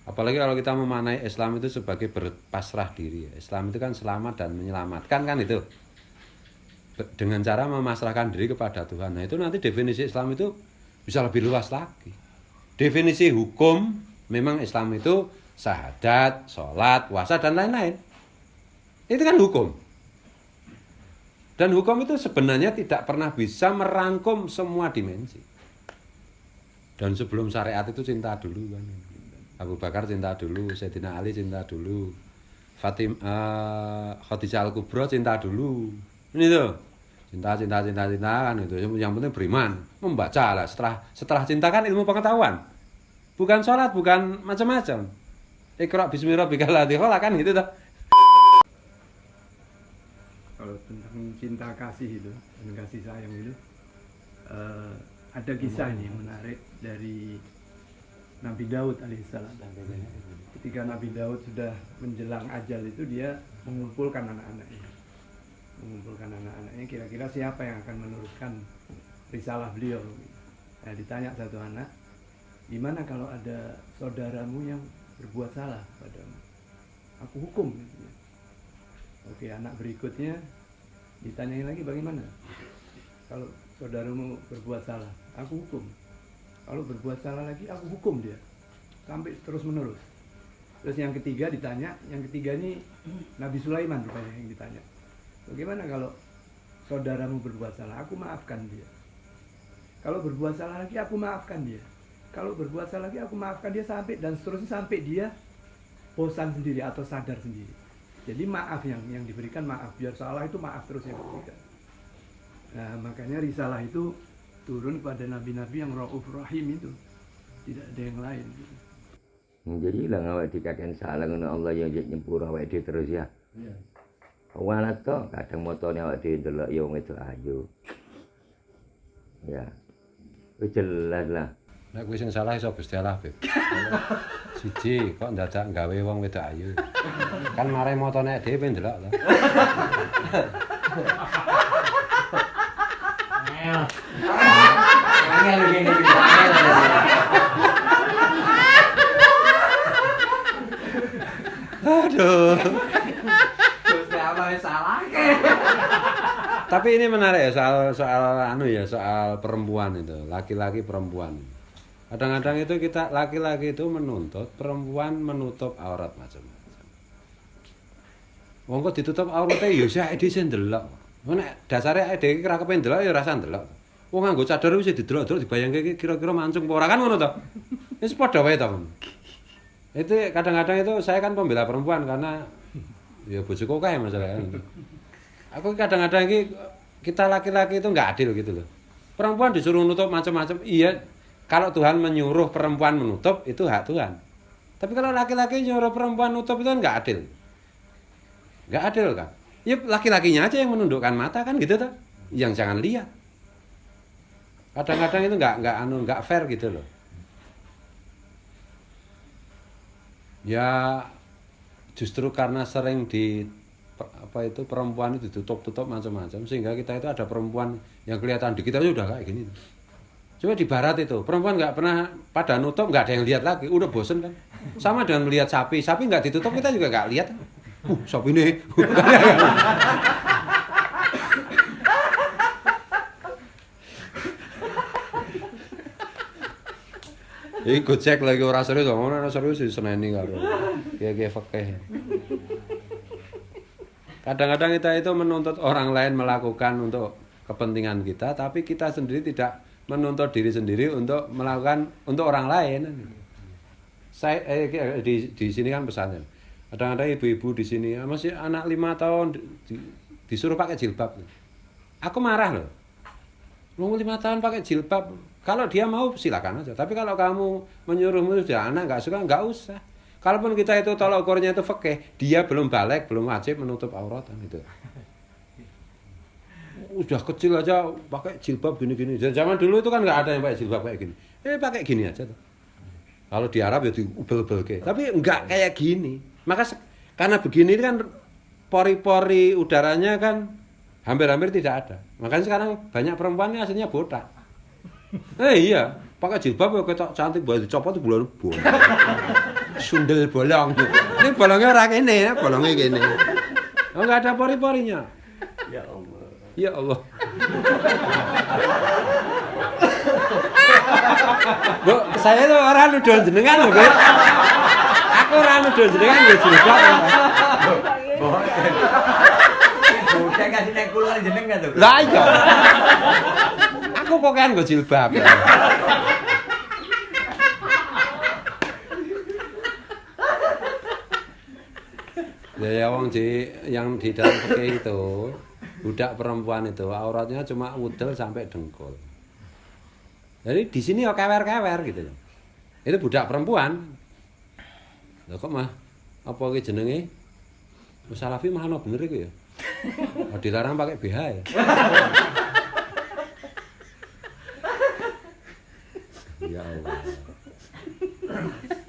Apalagi kalau kita memaknai Islam itu sebagai berpasrah diri. Islam itu kan selamat dan menyelamatkan kan itu. Dengan cara memasrahkan diri kepada Tuhan. Nah itu nanti definisi Islam itu bisa lebih luas lagi. Definisi hukum memang Islam itu syahadat, sholat, puasa dan lain-lain. Itu kan hukum. Dan hukum itu sebenarnya tidak pernah bisa merangkum semua dimensi. Dan sebelum syariat itu cinta dulu kan. Abu Bakar cinta dulu, Sayyidina Ali cinta dulu, Khadijah Al-Kubra cinta dulu. Ini tuh. Cinta kan itu. Yang penting beriman, membaca lah. Setelah cinta kan ilmu pengetahuan. Bukan sholat, bukan macam-macam. Iqra bismi rabbikal ladzi khalaq kan gitu tuh. Kalau tentang cinta kasih itu dan kasih sayang itu ada kisah ini menarik dari Nabi Daud alaihissalam. Ketika Nabi Daud sudah menjelang ajal itu dia mengumpulkan anak-anaknya. Kira-kira siapa yang akan meneruskan risalah beliau? Nah, ditanya satu anak, gimana kalau ada saudaramu yang berbuat salah padamu? Aku hukum. Oke, anak berikutnya ditanyain lagi, bagaimana kalau saudaramu berbuat salah? Aku hukum. Kalau berbuat salah lagi, aku hukum dia. Sampai terus menerus. Terus yang ketiga ditanya, yang ketiga ini Nabi Sulaiman rupanya yang ditanya. Bagaimana kalau saudaramu berbuat salah? Aku maafkan dia. Kalau berbuat salah lagi, aku maafkan dia. Kalau berbuat salah lagi, aku maafkan dia sampai dan seterusnya sampai dia bosan sendiri atau sadar sendiri. Jadi maaf yang diberikan maaf, biar salah itu maaf terus yang diberikan. Nah makanya risalah itu turun kepada nabi-nabi yang Rauf Rahim itu, tidak ada yang lain. Jadi hilang awak dikatakan salah dengan Allah yang nyempurna awak di terus ya. Awalnya toh kadang motornya awak di delok yang itu ayu. Ya, jelas lah. Nek kuwi sing salah iso Gusti Allah, Beb. Siji, kok ndadak gawe wong wedok ayu. Kan mare motone dhewe ndelok to. Angel gini. Aduh. Gusti Allah salah ke? Tapi ini menarik ya soal perempuan itu, laki-laki perempuan. Kadang-kadang itu kita laki-laki itu menuntut perempuan menutup aurat macam-macam. Wong kok ditutup aurate ya sak dhisik ndelok. Nek dasare dhewe iki ra kepen ndelok ya rasa ndelok. Wong nganggo cadar wis didelok-delok dibayangke kira-kira mancung apa ora kan ngono to. Wis padha wae to. Itu kadang-kadang itu saya kan pembela perempuan karena ya bojoku kae masalahnya. Aku kadang-kadang iki kita laki-laki itu enggak adil gitu loh. Perempuan disuruh nutup macam-macam. Iya, kalau Tuhan menyuruh perempuan menutup itu hak Tuhan. Tapi kalau laki-laki nyuruh perempuan nutup itu kan enggak adil. Enggak adil kan? Ya laki-lakinya aja yang menundukkan mata kan gitu toh. Yang jangan lihat. Kadang-kadang itu enggak fair gitu loh. Ya justru karena sering perempuan itu ditutup-tutup macam-macam sehingga kita itu ada perempuan yang kelihatan di kita udah kayak gini. Coba di barat itu perempuan nggak pernah pada nutup, nggak ada yang lihat lagi, udah bosen kan. Sama dengan melihat sapi nggak ditutup kita juga nggak lihat. Sapi ini. Ikut cek lagi orang serius, orang serius di seneni karo. Kayak fakih. Kadang-kadang kita itu menuntut orang lain melakukan untuk kepentingan kita, tapi kita sendiri tidak menuntut diri sendiri untuk melakukan untuk orang lain. Saya di sini kan pesantren. Kadang-kadang ibu-ibu di sini masih anak 5 tahun disuruh pakai jilbab. Aku marah loh. Lu 5 tahun pakai jilbab. Kalau dia mau silakan aja. Tapi kalau kamu menyuruh dia anak nggak suka nggak usah. Kalaupun kita itu tolak ukurnya itu fikih, dia belum balik, belum wajib menutup aurat kan itu. Udah kecil aja pakai jilbab gini-gini. Zaman dulu itu kan nggak ada yang pakai jilbab kayak gini. Pakai gini aja tuh. Kalau di Arab ya diubel-ubel ke. Tapi nggak kayak gini. Maka karena begini kan pori-pori udaranya kan hampir-hampir tidak ada. Makanya sekarang banyak perempuan ini aslinya botak. Iya, pakai jilbab ya ketok cantik buat dicopot tuh bulan. Sundel bolong. Ini bolongnya ora kene, bolongnya kene. Oh, enggak ada pori-porinya. Ya Allah. Ya Allah. Bu, saya itu orang nuduh jenengan lho, Bu. Aku ora nuduh jenengan ya jilbab. Boten. Saya kasih nek kula jenengan to. Lah iya. Aku kok kan nggo jilbab. Ya wong yang di dalam fikih itu budak perempuan itu auratnya cuma udel sampai dengkul. Jadi di sini ya kewer-kewer gitu ya. Itu budak perempuan. Lah kok mah apa iki jenenge? Salafi mah ono bener iku ya. Oh, dilarang pakai BH ya. Ya Allah.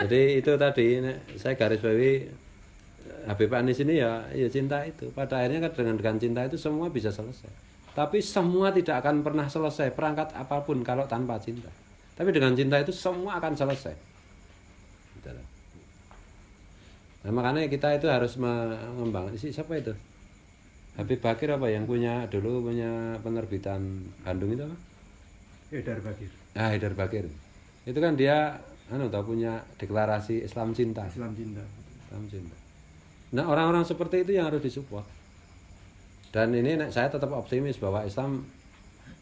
Jadi itu tadi saya garis bawahi Habib Anis ini ya cinta itu. Pada akhirnya kan dengan cinta itu semua bisa selesai. Tapi semua tidak akan pernah selesai perangkat apapun kalau tanpa cinta. Tapi dengan cinta itu semua akan selesai. Gitu. Nah, makanya kita itu harus mengembangkan. Siapa itu? Habib Bakir apa yang dulu punya penerbitan Bandung itu apa? Haidar Bakir. Ah, Haidar Bakir. Itu kan dia punya deklarasi Islam cinta. Islam cinta. Islam cinta. Nah, orang-orang seperti itu yang harus disupport. Dan ini saya tetap optimis bahwa Islam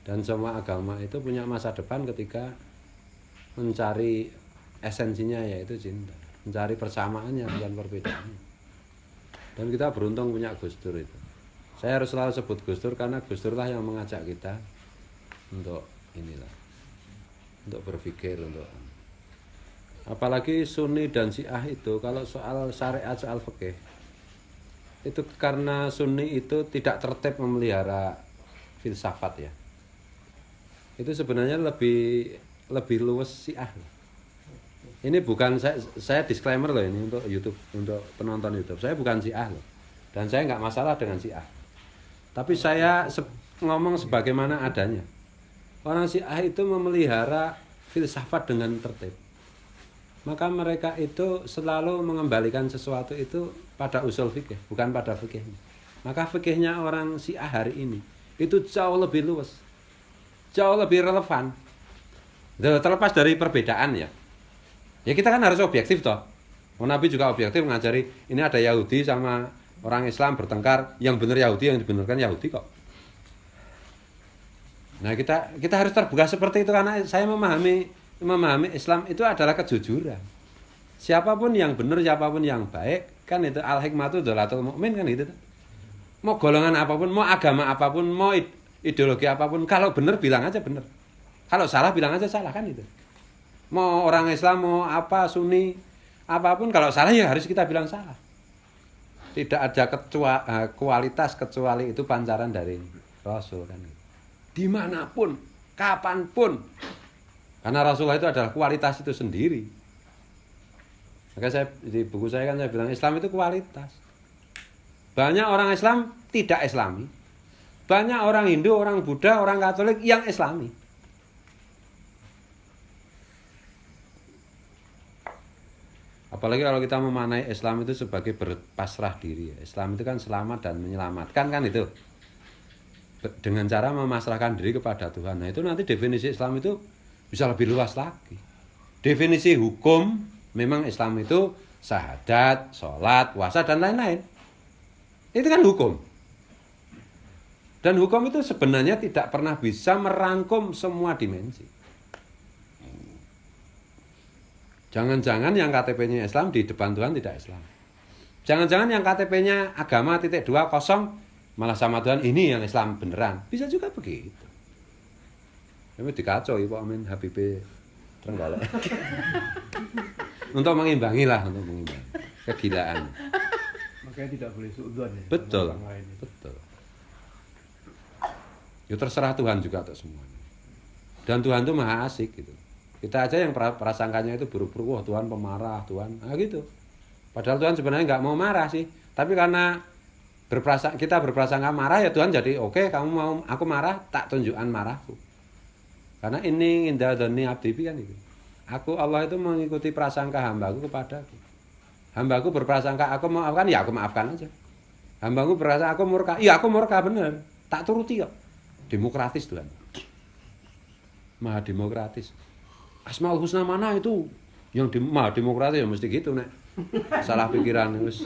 dan semua agama itu punya masa depan ketika mencari esensinya yaitu cinta, mencari persamaannya bukan perbedaannya. Dan kita beruntung punya Gus Dur itu. Saya harus selalu sebut Gus Dur karena Gus Dur lah yang mengajak kita untuk untuk berpikir, untuk apalagi Sunni dan Syiah itu kalau soal syariat, soal fikih itu karena Sunni itu tidak tertib memelihara filsafat ya. Itu sebenarnya lebih luwes Syiah. Ini bukan saya disclaimer loh ini untuk YouTube, untuk penonton YouTube. Saya bukan Syiah loh. Dan saya nggak masalah dengan Syiah. Tapi saya ngomong sebagaimana adanya. Orang Syiah itu memelihara filsafat dengan tertib. Maka mereka itu selalu mengembalikan sesuatu itu pada usul fikih, bukan pada fikihnya. Maka fikihnya orang Syiah hari ini itu jauh lebih luas, jauh lebih relevan. Terlepas dari perbedaan ya. Ya kita kan harus objektif toh. Nabi juga objektif mengajari ini ada Yahudi sama orang Islam bertengkar, yang benar Yahudi, yang dibenarkan Yahudi kok. Nah kita harus terbuka seperti itu karena saya memahami Islam itu adalah kejujuran. Siapapun yang benar, siapapun yang baik, kan itu al-hikmatu dzalatul mukmin kan gitu. Mau golongan apapun, mau agama apapun, mau ideologi apapun, kalau benar bilang aja benar. Kalau salah bilang aja salah kan itu. Mau orang Islam, mau apa Sunni, apapun kalau salah ya harus kita bilang salah. Tidak ada kualitas kecuali itu pancaran dari Rasul kan. Dimanapun, kapanpun. Karena Rasulullah itu adalah kualitas itu sendiri. Maka di buku saya kan saya bilang Islam itu kualitas. Banyak orang Islam tidak Islami. Banyak orang Hindu, orang Buddha, orang Katolik yang Islami. Apalagi kalau kita memaknai Islam itu sebagai berpasrah diri. Islam itu kan selamat dan menyelamatkan kan itu. Dengan cara memasrahkan diri kepada Tuhan. Nah itu nanti definisi Islam itu bisa lebih luas lagi. Definisi hukum memang Islam itu syahadat, sholat, puasa dan lain-lain. Itu kan hukum. Dan hukum itu sebenarnya tidak pernah bisa merangkum semua dimensi. Jangan-jangan yang KTP-nya Islam di depan Tuhan tidak Islam. Jangan-jangan yang KTP-nya agama .20 malah sama Tuhan ini yang Islam beneran. Bisa juga begitu. Ini dikacau Pak Amin Habib Trenggalek. Untuk mengimbangi kegilaan. Makanya tidak boleh suudzon ya. Betul. Orang lain. Betul. Ya terserah Tuhan juga untuk semuanya. Dan Tuhan itu maha asik gitu. Kita aja yang prasangkanya itu buruk-buruk, wah Tuhan pemarah, Tuhan. Nah gitu. Padahal Tuhan sebenarnya nggak mau marah sih. Tapi karena kita berprasangka marah ya Tuhan jadi oke, kamu mau aku marah, tak tunjukkan marahku. Karena ini indah doni abdi kan itu. Allah itu mengikuti prasangka hambaku kepadaku. Hambaku berprasangka aku maafkan, ya aku maafkan aja. Hambaku berprasangka aku murka, ya aku murka bener. Tak turuti kok. Demokratis Tuhan. Maha demokratis. Asmaul Husna mana itu? Yang maha demokratis ya mesti gitu nek. Salah pikiran wis.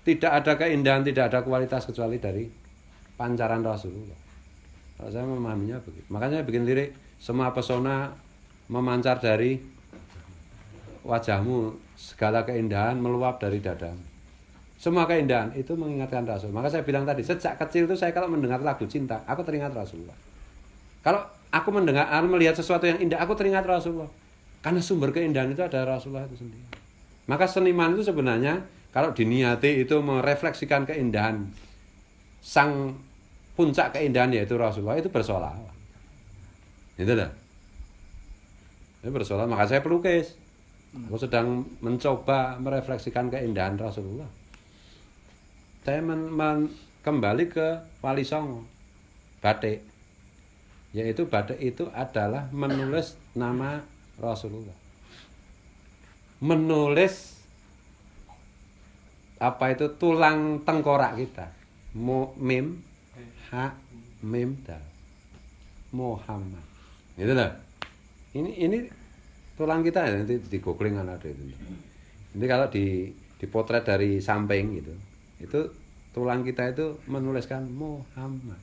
Tidak ada keindahan, tidak ada kualitas kecuali dari pancaran Rasulullah. Kalau saya memahaminya begitu. Makanya saya bikin lirik, semua pesona memancar dari wajahmu, segala keindahan meluap dari dadamu. Semua keindahan itu mengingatkan Rasul. Maka saya bilang tadi, sejak kecil itu saya kalau mendengar lagu cinta, aku teringat Rasulullah. Kalau aku melihat sesuatu yang indah, aku teringat Rasulullah. Karena sumber keindahan itu ada Rasulullah itu sendiri. Maka seniman itu sebenarnya kalau diniati itu merefleksikan keindahan, sang puncak keindahan yaitu Rasulullah, itu bersolawat. Itu dah. Ini bersolawat, maka saya pelukis. Aku sedang mencoba merefleksikan keindahan Rasulullah. Saya kembali ke Wali Songo, batik. Yaitu batik itu adalah menulis nama Rasulullah. Menulis apa itu tulang tengkorak kita. Mim, ha, mim, dal. Muhammad. Gitu loh. Ini tulang kita ya, nanti di googling ada itu. Ini kalau dipotret dari samping gitu, itu tulang kita itu menuliskan Muhammad.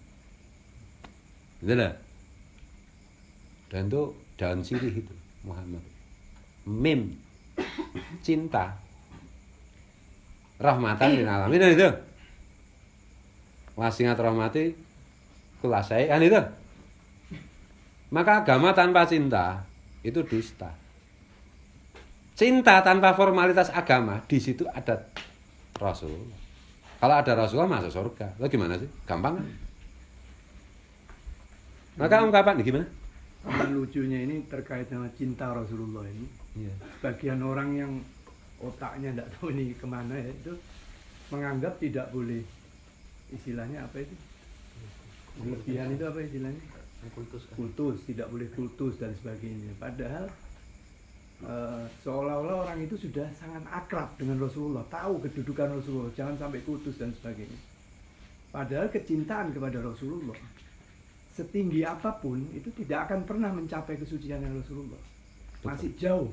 Gitu loh. Dan itu daun sirih itu Muhammad. Mim, cinta, rahmatan lil alamin itu. Wasingat rahmati kulasai kan itu. Maka agama tanpa cinta itu dusta. Cinta tanpa formalitas agama, di situ ada Rasulullah. Kalau ada Rasulullah masuk surga. Lo gimana sih? Gampang kan? Maka ungkapan gimana? Lucunya ini terkait dengan cinta Rasulullah ini. Iya. Sebagian orang yang otaknya tidak tahu ini kemana ya, itu menganggap tidak boleh, istilahnya apa itu? Berlebihan itu apa istilahnya? Kultus, tidak boleh kultus dan sebagainya. Padahal seolah-olah orang itu sudah sangat akrab dengan Rasulullah, tahu kedudukan Rasulullah, jangan sampai kultus dan sebagainya. Padahal kecintaan kepada Rasulullah setinggi apapun itu tidak akan pernah mencapai kesucian Rasulullah. Masih jauh.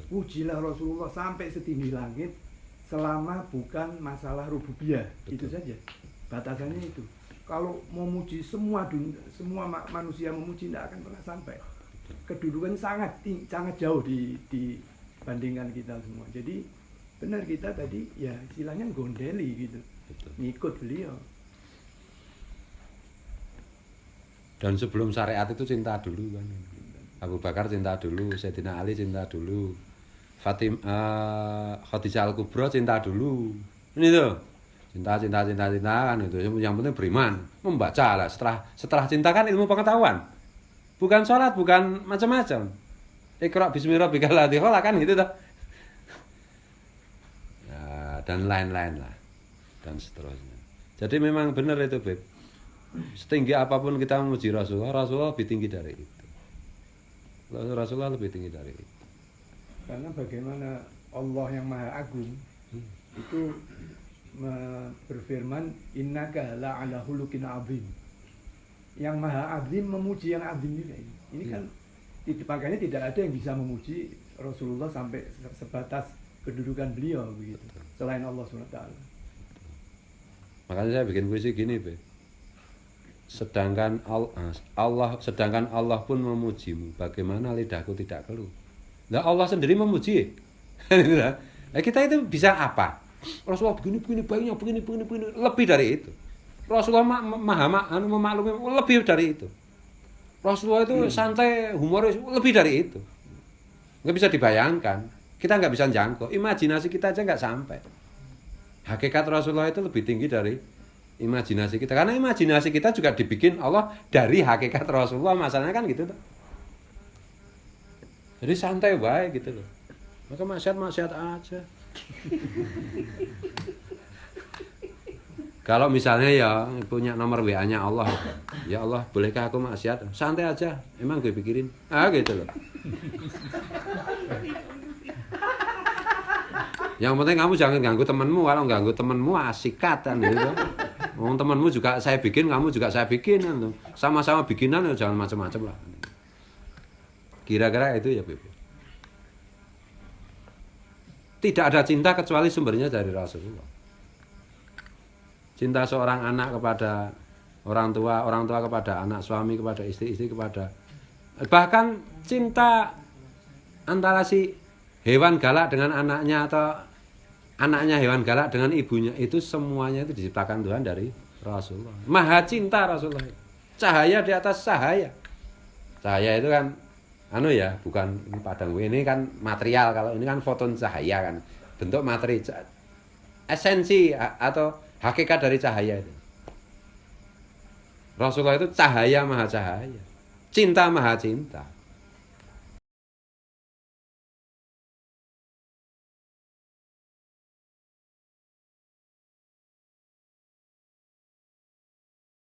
Pujilah Rasulullah sampai setinggi langit selama bukan masalah rububiyah. Itu saja. Batasannya itu. Kalau memuji semua manusia memuji tidak akan pernah sampai. Kedudukan sangat jauh dibandingkan kita semua. Jadi benar kita tadi ya istilahnya gondeli gitu. Ngikut beliau. Dan sebelum syariat itu cinta dulu kan. Abu Bakar cinta dulu, Sayyidina Ali cinta dulu. Khadijah Al-Kubra cinta dulu. Ini tuh. Cinta kan itu. Yang penting beriman, membaca lah. Setelah cinta kan ilmu pengetahuan. Bukan sholat, bukan macam-macam. Iqra bismi rabbikal ladzi khalaq kan gitu tuh. Ya, dan lain-lain lah. Dan seterusnya. Jadi memang benar itu, Beb. Setinggi apapun kita memuji Rasulullah, Rasulullah lebih tinggi dari itu. Rasulullah lebih tinggi dari itu. Karena bagaimana Allah yang Maha Agung itu berfirman, innaka la'ala khuluqin azim. Yang Maha Azim memuji yang azim juga ini. Ini kan makanya tidak ada yang bisa memuji Rasulullah sampai sebatas kedudukan beliau begitu. Selain Allah SWT. Makanya saya bikin puisi gini, Be. Sedangkan Allah pun memujimu, bagaimana lidahku tidak keluh. Nah, Allah sendiri memuji. Nah, kita itu bisa apa? Rasulullah begini baiknya begini lebih dari itu. Rasulullah maha memaklumi lebih dari itu. Rasulullah itu santai, humoris lebih dari itu. Nggak bisa dibayangkan. Kita nggak bisa jangkau. Imajinasi kita aja nggak sampai. Hakikat Rasulullah itu lebih tinggi dari imajinasi kita, karena imajinasi kita juga dibikin Allah dari hakikat Rasulullah, masalahnya kan gitu tuh. Jadi santai baik gitu loh. Maka maksiat aja. Kalau misalnya ya punya nomor WA-nya Allah, ya Allah bolehkah aku maksiat? Santai aja, emang gue pikirin, gitu loh. Yang penting kamu jangan ganggu temanmu. Kalau ganggu temanmu asikat kan gitu. Wong temanmu juga saya bikin, kamu juga saya bikin kan. Sama-sama bikinan ya jangan macam-macam lah. Kira-kira itu ya, Beb. Tidak ada cinta kecuali sumbernya dari Rasulullah. Cinta seorang anak kepada orang tua kepada anak, suami kepada istri kepada, bahkan cinta antara si hewan galak dengan anaknya atau anaknya hewan galak dengan ibunya, itu semuanya itu diciptakan Tuhan dari Rasulullah. Maha cinta Rasulullah. Cahaya di atas cahaya. Cahaya itu kan bukan ini padang, ini kan material, kalau ini kan foton cahaya kan, bentuk materi, esensi atau hakikat dari cahaya itu. Rasulullah itu cahaya maha cahaya, cinta maha cinta.